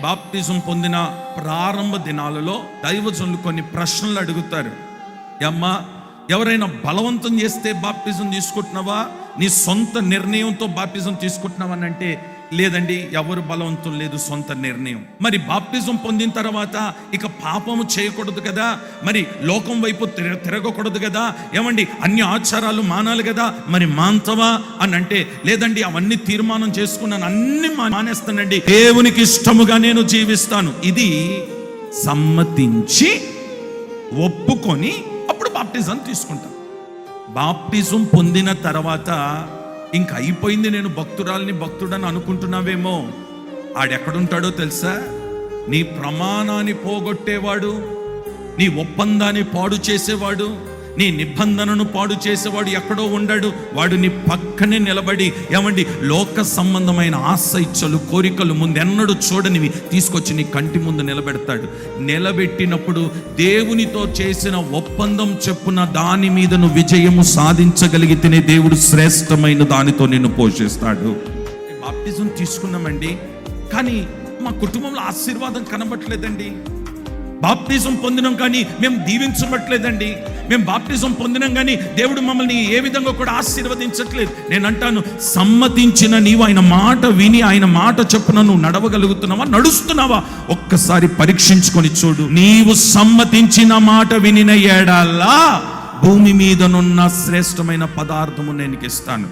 బాప్తిజం పొందిన ప్రారంభ దినాలలో దైవజనులు కొన్ని ప్రశ్నలు అడుగుతారు. అమ్మా, ఎవరైనా బలవంతం చేస్తే బాప్తిజం తీసుకుంటున్నావా, నీ సొంత నిర్ణయంతో బాప్తిజం తీసుకుంటున్నావా అని అంటే, లేదండి, ఎవరు బలవంతం లేదు, సొంత నిర్ణయం. మరి బాప్తిజం పొందిన తర్వాత ఇక పాపము చేయకూడదు కదా, మరి లోకం వైపు తిరగకూడదు కదా, ఏమండి అన్ని ఆచారాలు మానాలి కదా, మరి మాంతవా అని అంటే, లేదండి అవన్నీ తీర్మానం చేసుకున్నాను, అన్ని మానేస్తానండి, దేవునికి ఇష్టముగా నేను జీవిస్తాను. ఇది సమ్మతించి ఒప్పుకొని అప్పుడు బాప్తిజం తీసుకుంటాం. బాప్తిజం పొందిన తర్వాత ఇంకా అయిపోయింది, నేను భక్తుడని అనుకుంటున్నావేమో. ఆడెక్కడుంటాడో తెలుసా? నీ ప్రమాణాన్ని పోగొట్టేవాడు, నీ ఒప్పందాన్ని పాడు చేసేవాడు, నీ నిబంధనను పాడు చేసేవాడు ఎక్కడో ఉండడు. వాడు నీ పక్కనే నిలబడి, ఏమండి లోక సంబంధమైన ఆశ ఇచ్చలు కోరికలు ముందెన్నడూ చూడనివి తీసుకొచ్చి నీ కంటి ముందు నిలబెడతాడు. నిలబెట్టినప్పుడు దేవునితో చేసిన ఒప్పందం చెప్పున దాని మీద నువ్వు విజయము సాధించగలిగితేనే దేవుడు శ్రేష్టమైన దానితో నిన్ను పోషిస్తాడు. బాప్తిజం తీసుకున్నామండి, కానీ మా కుటుంబంలో ఆశీర్వాదం కనబట్లేదండి. బాప్తిజం పొందినాం కానీ మేము దీవించబట్లేదండి. మేము బాప్తిజం పొందినాం కానీ దేవుడు మమ్మల్ని ఏ విధంగా కూడా ఆశీర్వదించట్లేదు. నేను అంటాను, సమ్మతించిన నీవు ఆయన మాట విని ఆయన మాట చెప్పున నువ్వు నడవగలుగుతున్నావా, నడుస్తున్నావా? ఒక్కసారి పరీక్షించుకొని చూడు. నీవు సమ్మతించిన మాట వినిన ఏడాలా భూమి మీదనున్న శ్రేష్టమైన పదార్థము నేను ఇస్తాను.